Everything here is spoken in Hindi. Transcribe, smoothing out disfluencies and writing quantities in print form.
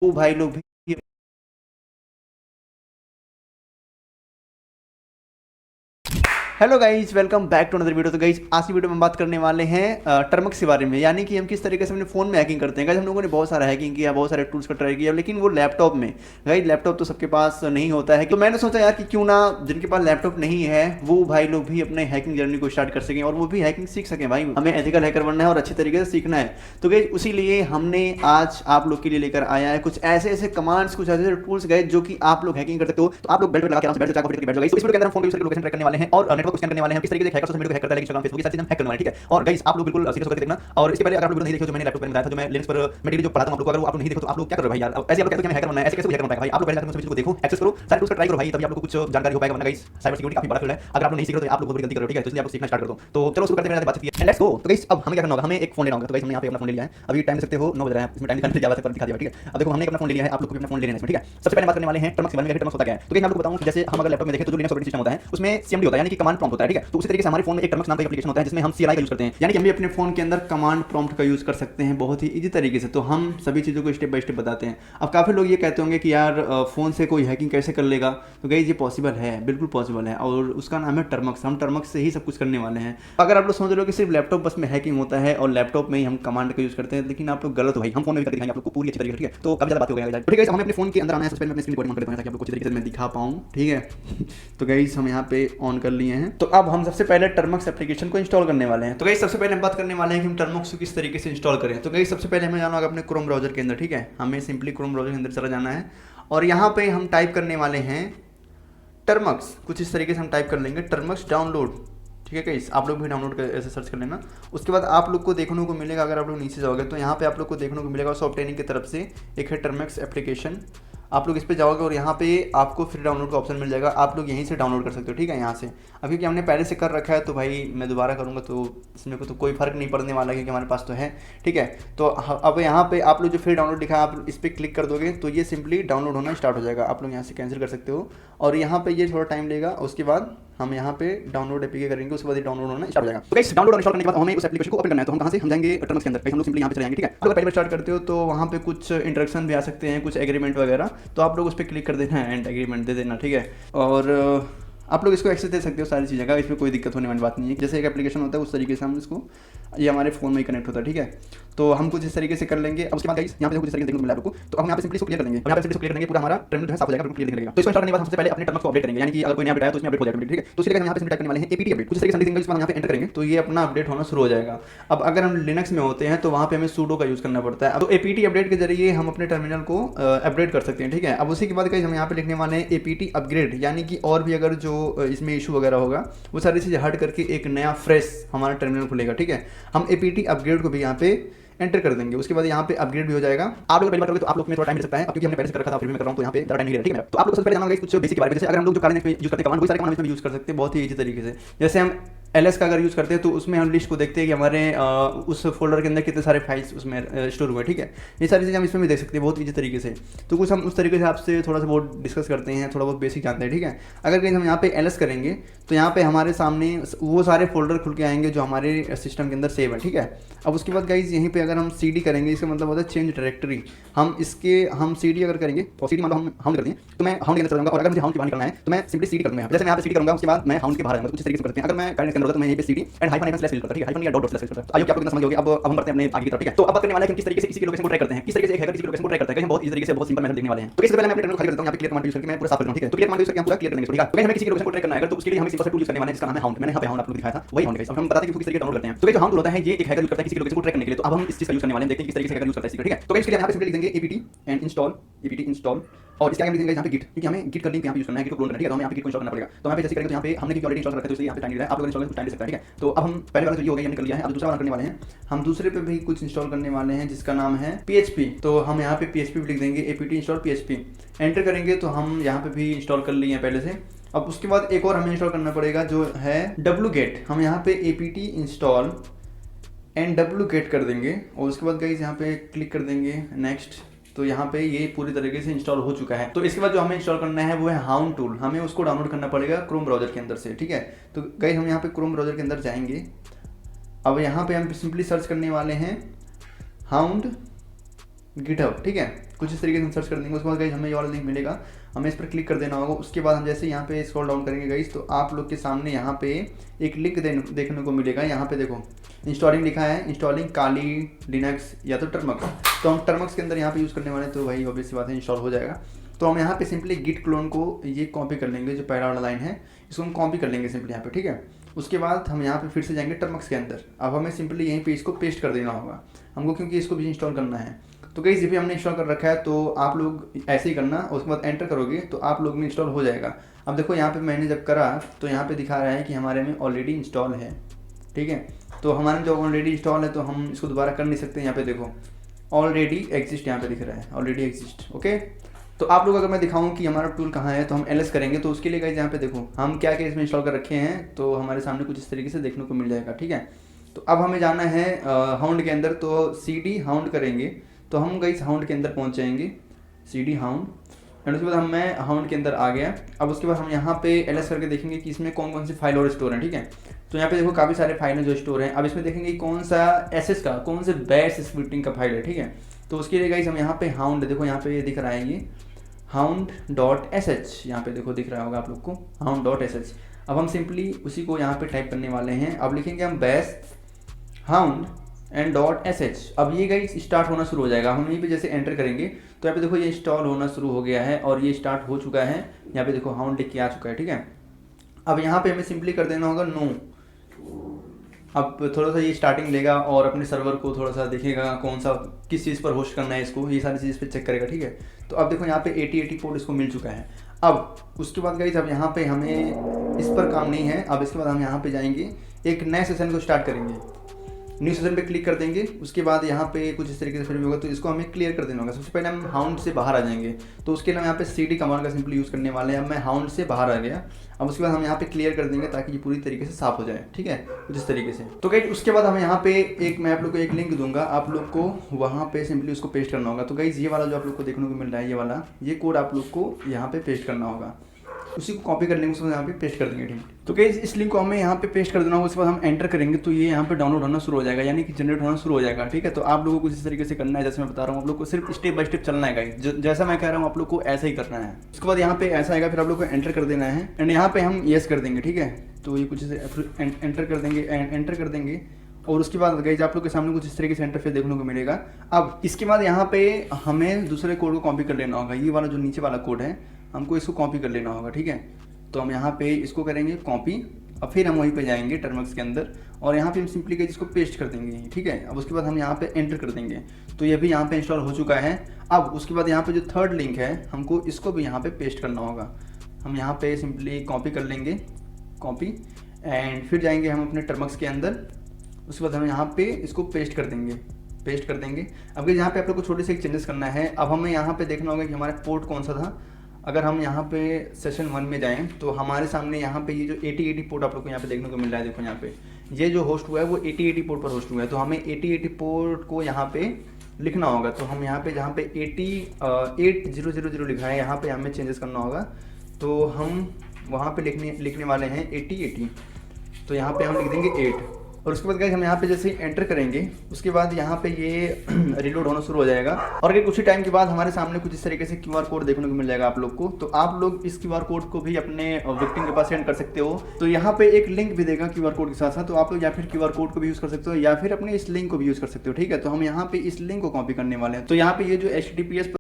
वो भाई लोग भी। Hello guys, welcome back to another video. तो गाइस आज की वीडियो में हम बात करने वाले हैं टर्मक्स के बारे में, यानी कि हम किस तरीके से अपने फ़ोन में हैकिंग करते हैं। गाइस हम लोगों ने बहुत सारा हैकिंग किया, बहुत सारे टूल्स का ट्राई किया, लेकिन वो लैपटॉप में। गाइस लैपटॉप तो सबके पास नहीं होता है, तो मैंने सोचा यार कि क्यों ना जिनके पास लैपटॉप नहीं है वो भाई लोग भी अपने हैकिंग जर्नी को स्टार्ट कर सकें और वो भी हैकिंग सीख सकें। भाई हमें एथिकल हैकर बनना है और अच्छे तरीके से सीखना है। तो गाइस उसी लिए हमने आज आप लोग के लिए लेकर आया है कुछ ऐसे ऐसे कमांड्स, कुछ ऐसे टूल्स गए जो कि आप लोग हैकिंग कर सकते हो। तो आप लोग बेल्ट पे लगा के आराम से बैठ जाओ, बैठ जाओ। इस वीडियो के अंदर हम फोन के यूजर की लोकेशन ट्रैक करने वाले हैं और नेटवर्क को स्कैन करने वाले हैं, किस तरीके से हैकर सोशल मीडिया को हैक करता है, इंस्टाग्राम फेसबुक ये सारी चीजें हम हैक करने वाले हैं, ठीक है। और गाइस आप लोग बिल्कुल सीरियस होकर देखना। और इसके पहले अगर आप लोग वीडियो नहीं देखे, जो मैंने लैपटॉप पर बताया था, जो मैं लिनक्स पर मटेरियल जो पढ़ाता हूं आप लोग को, अगर वो आप लोग नहीं देखो तो आप लोग क्या करो भाई यार। ऐसे आप लोग कहते हो कि हमें हैकर बनना है, ऐसे कैसे हैकर बनता है भाई। आप लोग पहले जाकर उन चीजों को देखो, एक्सेस करो, सारे टूल्स का ट्राई करो भाई, तभी आप लोग को कुछ जानकारी हो पाएगा। वरना गाइस साइबर सिक्योरिटी काफी बड़ा फील्ड है, अगर आप लोग नहीं सीख रहे हो तो आप लोग बहुत बड़ी गलती कर रहे हो, ठीक है। तो इसलिए आप लोग सीखना स्टार्ट कर दो। तो चलो शुरू करते हैं, बात करते हैं, लेट्स गो। तो गाइस अब हमें क्या करना होगा, हमें एक फोन लेना होगा। तो गाइस हमने यहाँ पे अपना फोन ले लिया है, अभी टाइम देख सकते हो 9 बज रहा है, इसमें टाइम दिखाने ज्यादा से पर दिखा दिया, ठीक है। अब देखो हमने अपना फोन ले लिया है, आप लोग को भी अपना फोन ले लेना है इसमें, ठीक है। सबसे पहले बात करने वाले हैं टर्मक्स के बारे में। टर्मक्स होता क्या है, तो गाइस मैं आपको बताऊं कि जैसे हम अगर लैपटॉप में देखें तो जो लिनक्स ऑपरेटिंग सिस्टम होता है उसमें सीएमडी होता है, यानी कि कमांड प्रॉम्प्ट होता है, ठीक है। तो उसी तरीके से हमारे फोन में एक टर्मक्स नाम का एप्लीकेशन होता है जिसमें हम सीएलआई का यूज करते हैं, यानी कि हम भी अपने फोन के अंदर कमांड प्रॉम्प्ट का यूज कर सकते हैं बहुत ही इजी तरीके से। तो हम सभी चीज़ों को स्टेप बाय स्टेप बताते हैं। अब काफ़ी लोग ये कहते होंगे कि यार फ़ोन से कोई हैकिंग कैसे कर लेगा। तो गाइस ये पॉसिबल है, बिल्कुल पॉसिबल है, और उसका नाम है टर्मक्स। हम टर्मक्स से ही सब कुछ करने वाले हैं। अगर आप लोग सोच रहे हो कि सिर्फ लैपटॉप बस में हैकिंग होता है और लैपटॉप में ही हम कमांड का यूज करते हैं, लेकिन आप लोग गलत हो भाई। हम फोन में भी करके दिखाएंगे आप लोग को पूरी अच्छी तरीके से, ठीक है। तो काफी ज़्यादा बात हो गया, ठीक है। हमें अपने फोन के अंदर आना है। सबसे पहले मैं अपनी स्क्रीन रिकॉर्डिंग ऑन कर देता हूं ताकि आप लोग को अच्छी तरीके से मैं दिखा पाऊँ, ठीक है। तो गाइस हम यहाँ पे ऑन कर लिए हैं। तो अब हम सबसे पहले टर्मक्स एप्लीकेशन को इंस्टॉल करने वाले हैं। तो गाइस सबसे पहले हम बात करने वाले हैं कि हम टर्मक्स को किस तरीके से इंस्टॉल करें। तो गाइस सबसे पहले हमें जाना होगा अपने क्रोम ब्राउजर के अंदर, ठीक है। हमें सिंपली क्रोम ब्राउजर के अंदर चला जाना है और यहाँ पे हम टाइप करने वाले हैं टर्मक्स। कुछ इस तरीके से हम टाइप कर लेंगे टर्मक्स डाउनलोड, ठीक है गाइस। आप लोग भी डाउनलोड कर ऐसे सर्च कर लेना। उसके बाद आप लोग को देखने को मिलेगा, अगर आप लोग नीचे जाओगे तो यहाँ पे आप लोग को देखने को मिलेगा सॉफ्टवेयर की तरफ से एक है टर्मक्स एप्लीकेशन। आप लोग इस पे जाओगे और यहाँ पे आपको फ्री डाउनलोड का ऑप्शन मिल जाएगा, आप लोग यहीं से डाउनलोड कर सकते हो, ठीक है। यहाँ से अभी क्योंकि हमने पहले से कर रखा है तो भाई मैं दोबारा करूँगा तो इसमें को तो कोई फ़र्क नहीं पड़ने वाला क्योंकि हमारे पास तो है, ठीक है। तो अब यहाँ पे आप लोग जो फ्री डाउनलोड लिखा है आप इस पर क्लिक कर दोगे तो ये सिंपली डाउनलोड होना स्टार्ट हो जाएगा। आप लोग यहाँ से कैंसिल कर सकते हो और यहाँ पे ये थोड़ा टाइम लेगा। उसके बाद हम यहाँ पे डाउनलोड एपीके करेंगे, उसके बाद ये डाउनलोड होना स्टार्ट हो जाएगा। तो गाइस डाउनलोड इंस्टॉल करने के बाद हमें उस एप्लीकेशन को ओपन करना है। तो हम कहाँ से हम जाएंगे टर्म्स के अंदर, हम लोग सिंपली यहाँ पे चले जाएंगे, ठीक है। अगर पहले बार स्टार्ट करते हो तो वहाँ पे कुछ इंस्ट्रक्शन भी आ सकते हैं, कुछ एग्रीमेंट वगैरह, तो आप लोग उस पर क्लिक कर देना है, एंड एग्रीमेंट दे देना, ठीक है। और आप लोग इसको एक्सेस दे सकते हो सारी चीज़ें का, इसमें कोई दिक्कत होने वाली बात नहीं है। जैसे एक एप्लीकेशन होता है उस तरीके से हम इसको, ये हमारे फोन में ही कनेक्ट होता है, ठीक है। तो हम कुछ इस तरीके से कर लेंगे। अब उसके बाद गाइस यहाँ पे कुछ इस तरीके से देखने को मिला आपको, तो हम यहाँ पे सिंपली इसको क्लियर कर देंगे। अब यहाँ पे सिंपली क्लियर करेंगे, पूरा हमारा टर्मिनल जो है साफ हो जाएगा, बिल्कुल क्लियर दिखेगा। तो इसको इंस्टॉल करने के बाद सबसे पहले अपने टर्म्स को अपडेट करेंगे, यानी कि अगर कोई नया अपडेट आया तो उसमें अपडेट हो जाएगा, ठीक है। तो इसलिए हम यहाँ पे सिंपली टाइप करने वाले हैं एपीटी अपडेट, कुछ तरीके से सिंगल यहाँ पे एंटर करेंगे तो ये अपना अपडेट होना शुरू हो जाएगा। अब अगर हम लिनक्स में होते हैं तो वहाँ पे हमें सूडो का यूज़ करना पड़ता है। तो एपीटी अपडेट के जरिए हम अपने टर्मिनल को अपडेट कर सकते हैं, ठीक है। अब उसी के बाद गाइस हम यहाँ पे लिखने वाले हैं एपीटी अपग्रेड, यानी कि और भी अगर जो इसमें इशू वगैरह होगा वो सारी चीज़ें हट करके एक नया फ्रेश हमारा टर्मिनल खुलेगा, ठीक है। हम एपीटी अपग्रेड को भी यहाँ पे एंटर कर देंगे। उसके बाद यहाँ पे अपग्रेड भी हो जाएगा। आप लोग पहली बार करोगे तो आप लोग में थोड़ा टाइम मिल सकता है, क्योंकि हमने पहले से कर रखा था, फिर भी मैं कर रहा हूँ तो यहाँ पे ज़्यादा टाइम नहीं लगेगा, ठीक है। तो आप लोग सबसे पहले जानना होगा कुछ बेसिक के बारे में। जैसे अगर हम लोग जो काले में यूज करते हैं कमांड, वही सारे कमांड में यूज कर सकते हैं बहुत ही ईजी तरीके से। जैसे हम एलएस का अगर यूज़ करते हैं तो उसमें हम लिस्ट को देखते हैं कि हमारे उस फोल्डर के अंदर कितने सारे फाइल्स उसमें स्टोर हुए, ठीक है। ये सारी चीज़ें हम इसमें भी देख सकते हैं बहुत ईजी तरीके से। तो कुछ हम उस तरीके से आपसे थोड़ा सा बहुत डिस्कस करते हैं, थोड़ा बहुत बेसिक जानते हैं, ठीक है। अगर कहीं हम यहाँ पे एलएस करेंगे तो यहाँ पे हमारे सामने वो सारे फोल्डर खुल के आएंगे जो हमारे सिस्टम के अंदर सेव है, ठीक है। अब उसके बाद गाइज यहीं पे अगर हम सीडी करेंगे, इसका मतलब होता है चेंज डायरेक्टरी। हम सीडी अगर करेंगे तो सीडी मतलब हम हाउंड कर दें तो मैं हाउंड के अंदर चला जाऊंगा, और अगर मुझे हाउंड के बाहर निकलना है तो मैं सिंपली सीडी करूंगा। जैसे मैं यहाँ पे सीडी करूंगा उसके बाद मैं हाउंड के बाहर आऊंगा, कुछ तरीके से करते हैं। अगर मैं करने के अंदर होगा तो मैं यहीं पे CD and hyphen hyphen slash use करता है, ठीक है। हाइफन या डॉट स्लैश यूज करता है। आइए आप लोग समझ गए। अब हम बढ़ते हैं अपने आगे की तरफ, ठीक है। तो अब बात करने वाले हैं कि किस तरीके से किसी की लोकेशन को ट्रैक करते हैं, किस तरीके से एक हैकर किसी की लोकेशन को ट्रैक करता है। हम बहुत इजी तरीके से बहुत सिंपल मेथड देखने वाले हैं। तो इससे पहले मैं अपने टर्मिनल खाली कर देता हूं, यहाँ पे क्लियर कमांड यूज करके मैं पूरा साफ कर दूं, ठीक है। तो क्लियर कमांड यूज करके हम पूरा क्लियर करेंगे, ठीक है। तो हमें किसी की लोकेशन को ट्रैक करना है अगर, तो उसके लिए हम सिंपल सा टूल यूज करने वाले हैं जिसका नाम है हाउंड। मैंने यहाँ पे हाउंड आप लोग दिखाया था, वही हाउंड है। अब हम बताते हैं कि किस तरीके से डाउनलोड करते हैं। तो ये जो हाउंड होता है ये एक हैकर यूज करता है किसी की लोकेशन को ट्रैक करने के लिए। तो अब हम इस चीज का यूज करने वाले हैं, देखते हैं किस तरीके से हैकर यूज करता है, ठीक है। तो इसके लिए यहाँ पे सिंपली लिख देंगे APT and install, APT install, और इसके आगे हम लिखेंगे यहाँ पे गिट, क्योंकि हमें गिट का लिंक यहाँ पे यूज करना है, गिट को क्लोन करना है, ठीक है। तो हमें यहाँ पे गिट को इंस्टॉल करना पड़ेगा। तो यहाँ पे जैसे करेंगे तो यहाँ पे हमने गिट ऑलरेडी इंस्टॉल कर रखा है तो इसलिए यहाँ पे टाइम नहीं रहा है। आप लोग इंस्टॉल करने टाइम ले सकते हैं, ठीक है। तो अब हम पहले वाला जो ये हो गया हमने कर लिया है, अब दूसरा वाला करने वाले हैं। हम दूसरे पे भी कुछ इंस्टॉल करने वाले हैं जिसका नाम है पीएचपी। तो हम यहाँ पे पीएचपी भी लिख देंगे, एपीटी इंस्टॉल पीएचपी एंटर करेंगे तो हम यहाँ पे भी इंस्टॉल कर लिए हैं पहले से। अब उसके बाद एक और हमें इंस्टॉल करना पड़ेगा जो है wget। हम यहाँ पे एपीटी इंस्टॉल एंड wget कर देंगे और उसके बाद गाइस यहाँ पे क्लिक कर देंगे नेक्स्ट। तो यहाँ पे ये पूरी तरीके से इंस्टॉल हो चुका है। तो इसके बाद जो हमें इंस्टॉल करना है वो है हाउंड टूल। हमें उसको डाउनलोड करना पड़ेगा क्रोम ब्राउजर के अंदर से, ठीक है। तो गाइस हम यहाँ पे क्रोम ब्राउजर के अंदर जाएंगे। अब यहाँ पे हम सिंपली सर्च करने वाले हैं हाउंड गिटहब, ठीक है, कुछ इस तरीके से सर्च कर देंगे। उसके बाद गाइस हमें ये वाला लिंक मिलेगा, हमें इस पर क्लिक कर देना होगा। उसके बाद हम जैसे यहाँ पे स्क्रॉल डाउन करेंगे गाइस तो आप लोग के सामने यहाँ पे एक लिंक देखने को मिलेगा। यहाँ पे देखो इंस्टॉलिंग लिखा है, इंस्टॉलिंग काली लिनक्स या तो टर्मक्स। तो हम टर्मक्स के अंदर यहाँ पे यूज़ करने वाले, तो भाई ऑब्वियस सी बात है इंस्टॉल हो जाएगा। तो हम यहाँ पे सिंपली गिट क्लोन को ये कॉपी कर लेंगे, जो पहला वाला लाइन है इसको हम कॉपी कर लेंगे सिंपली यहाँ पे, ठीक है। उसके बाद हम यहाँ पे फिर से जाएंगे टर्मक्स के अंदर। अब हमें सिंपली यहीं पे इसको पेस्ट कर देना होगा हमको, क्योंकि इसको भी इंस्टॉल करना है। तो गाइस ये भी हमने इंस्टॉल कर रखा है, तो आप लोग ऐसे ही करना। उसके बाद एंटर करोगे तो आप लोग में इंस्टॉल हो जाएगा। अब देखो यहाँ पे मैंने जब करा तो यहाँ पे दिखा रहा है कि हमारे में ऑलरेडी इंस्टॉल है, ठीक है। तो हमारे में जो ऑलरेडी इंस्टॉल है तो हम इसको दोबारा कर नहीं सकते। यहाँ पे देखो ऑलरेडी एग्जिस्ट यहाँ पे दिख रहा है, ऑलरेडी एग्जिस्ट, ओके। तो आप लोग अगर मैं दिखाऊं कि हमारा टूल कहाँ है तो हम एलएस करेंगे। तो उसके लिए गाइस यहाँ पे देखो हम क्या क्या इसमें इंस्टॉल कर रखे हैं, तो हमारे सामने कुछ इस तरीके से देखने को मिल जाएगा, ठीक है। तो अब हमें जाना है हाउंड के अंदर, तो CD हाउंड करेंगे तो हम गाइस हाउंड के अंदर पहुँच जाएंगे, CD हाउंड। एंड उसके बाद मैं हाउंड के अंदर आ गया। अब उसके बाद हम यहाँ पे एलएस करके देखेंगे कि इसमें कौन कौन सी फाइल और स्टोर हैं, ठीक है। तो यहाँ पे देखो काफ़ी सारे फाइल हैं जो स्टोर हैं। अब इसमें देखेंगे कौन सा एसएस का, कौन से बैश स्क्रिप्टिंग का फाइल है, ठीक है। तो उसके लिए गाइस हम यहाँ पे हाउंड, देखो यहाँ पे ये दिख रहा है, ये hound.sh यहाँ पे देखो दिख रहा होगा आप लोग को hound.sh। अब हम सिंपली उसी को यहाँ पे टाइप करने वाले हैं। अब लिखेंगे हम बैश hound एंड .sh। अब ये गाइस स्टार्ट होना शुरू हो जाएगा। हम यहीं पे जैसे एंटर करेंगे तो यहाँ पे देखो ये इंस्टॉल होना शुरू हो गया है और ये स्टार्ट हो चुका है। यहाँ पे देखो हाउंड लिख के आ चुका है, ठीक है। अब यहाँ पे हमें सिंपली कर देना होगा नो। अब थोड़ा सा ये स्टार्टिंग लेगा और अपने सर्वर को थोड़ा सा देखेगा कौन सा किस चीज़ पर होस्ट करना है इसको, ये सारी चीज़ पे चेक करेगा, ठीक है। तो अब देखो यहाँ पे 8080 पोर्ट इसको मिल चुका है। अब उसके बाद गाइस अब यहाँ पे हमें इस पर काम नहीं है। अब इसके बाद हम यहाँ पे जाएंगे, एक नए सेशन को स्टार्ट करेंगे, न्यू सेशन पे क्लिक कर देंगे। उसके बाद यहाँ पे कुछ इस तरीके से फिर भी होगा, तो इसको हमें क्लियर कर देना होगा। सबसे पहले हम हाउंड से बाहर आ जाएंगे, तो उसके लिए हम यहाँ पे CD कमांड का सिंपली यूज़ करने वाले हैं। अब मैं हाउंड से बाहर आ गया। अब उसके बाद हम यहाँ पे क्लियर कर देंगे ताकि ये पूरी तरीके से साफ हो जाए, ठीक है, कुछ इस तरीके से। तो गाइस उसके बाद हम यहाँ पे मैं आप लोग को एक लिंक दूंगा, आप लोग को वहाँ पे सिंपली उसको पेस्ट करना होगा। तो गाइस ये वाला जो आप लोग को देखने को मिल रहा है, ये वाला ये कोड आप लोग को यहाँ पे पेस्ट करना होगा। उसी को कॉपी कर लेंगे, उसको यहाँ पे पेस्ट कर देंगे, ठीक। तो गाइस इस लिंक को हमें यहाँ पे पेस्ट कर देना होगा। उसके बाद हम एंटर करेंगे तो ये यहाँ पे डाउनलोड होना शुरू हो जाएगा, यानी कि जनरेट होना शुरू हो जाएगा, ठीक है। तो आप लोगों को इस तरीके से करना है जैसे मैं बता रहा हूँ, आप लोग को सिर्फ स्टेप बाय स्टेप चलना है गाइस, जैसा मैं कह रहा हूँ आप लोग को ऐसा ही करना है। उसके बाद यहाँ पे ऐसा आएगा, फिर आप लोग को एंटर कर देना है एंड यहाँ पे हम येस कर देंगे, ठीक है। तो ये कुछ एंटर कर देंगे, एंटर कर देंगे और उसके बाद गाइस आप लोग के सामने कुछ इस तरीके से इंटरफेस देखने को मिलेगा। अब इसके बाद यहाँ पे हमें दूसरे कोड को कॉपी कर लेना होगा। ये वाला जो नीचे वाला कोड है हमको इसको कॉपी कर लेना होगा, ठीक है। तो हम यहाँ पे इसको करेंगे कॉपी। अब फिर हम वहीं पे जाएंगे टर्मक्स के अंदर और यहाँ पे हम सिंपली गाइस इसको पेस्ट कर देंगे, ठीक है। अब उसके बाद हम यहाँ पे एंटर कर देंगे, तो ये भी यहाँ पे इंस्टॉल हो चुका है। अब उसके बाद यहाँ पे जो थर्ड लिंक है हमको इसको भी यहाँ पे पेस्ट करना होगा। हम यहाँ पे सिंपली कॉपी कर लेंगे, कॉपी, एंड फिर जाएंगे हम अपने टर्मक्स के अंदर। उसके बाद हम यहाँ पे इसको पेस्ट कर देंगे, पेस्ट कर देंगे। अब यहाँ पे आप लोग को छोटे से एक चेंजेस करना है। अब हमें यहाँ पे देखना होगा कि हमारा पोर्ट कौन सा था। अगर हम यहाँ पे सेशन 1 में जाएं तो हमारे सामने यहाँ पे ये जो 8080 पोर्ट आप लोग को यहाँ पे देखने को मिल रहा है, देखो यहाँ पे ये जो होस्ट हुआ है वो 8080 पोर्ट पर होस्ट हुआ है। तो हमें 8080 पोर्ट को यहाँ पे लिखना होगा। तो हम यहाँ पे जहाँ पे 8000 लिखा है यहाँ पे हमें चेंजेस करना होगा। तो हम वहाँ पे लिखने वाले हैं 8080, तो यहाँ पे हम लिख देंगे 8। और उसके बाद गाइस हम यहाँ पे जैसे ही एंटर करेंगे उसके बाद यहाँ पे ये रिलोड होना शुरू हो जाएगा और कुछ ही टाइम के बाद हमारे सामने कुछ इस तरीके से QR कोड देखने को मिल जाएगा आप लोग को। तो आप लोग इस QR कोड को भी अपने विक्टिम के पास सेंड कर सकते हो। तो यहाँ पे एक लिंक भी देगा QR कोड के साथ साथ, तो आप लोग या फिर QR कोड को भी यूज़ कर सकते हो या फिर अपने इस लिंक को भी यूज़ कर सकते हो, ठीक है। तो हम यहाँ पे इस लिंक को कॉपी करने वाले हैं। तो यहाँ पे ये जो HTTPS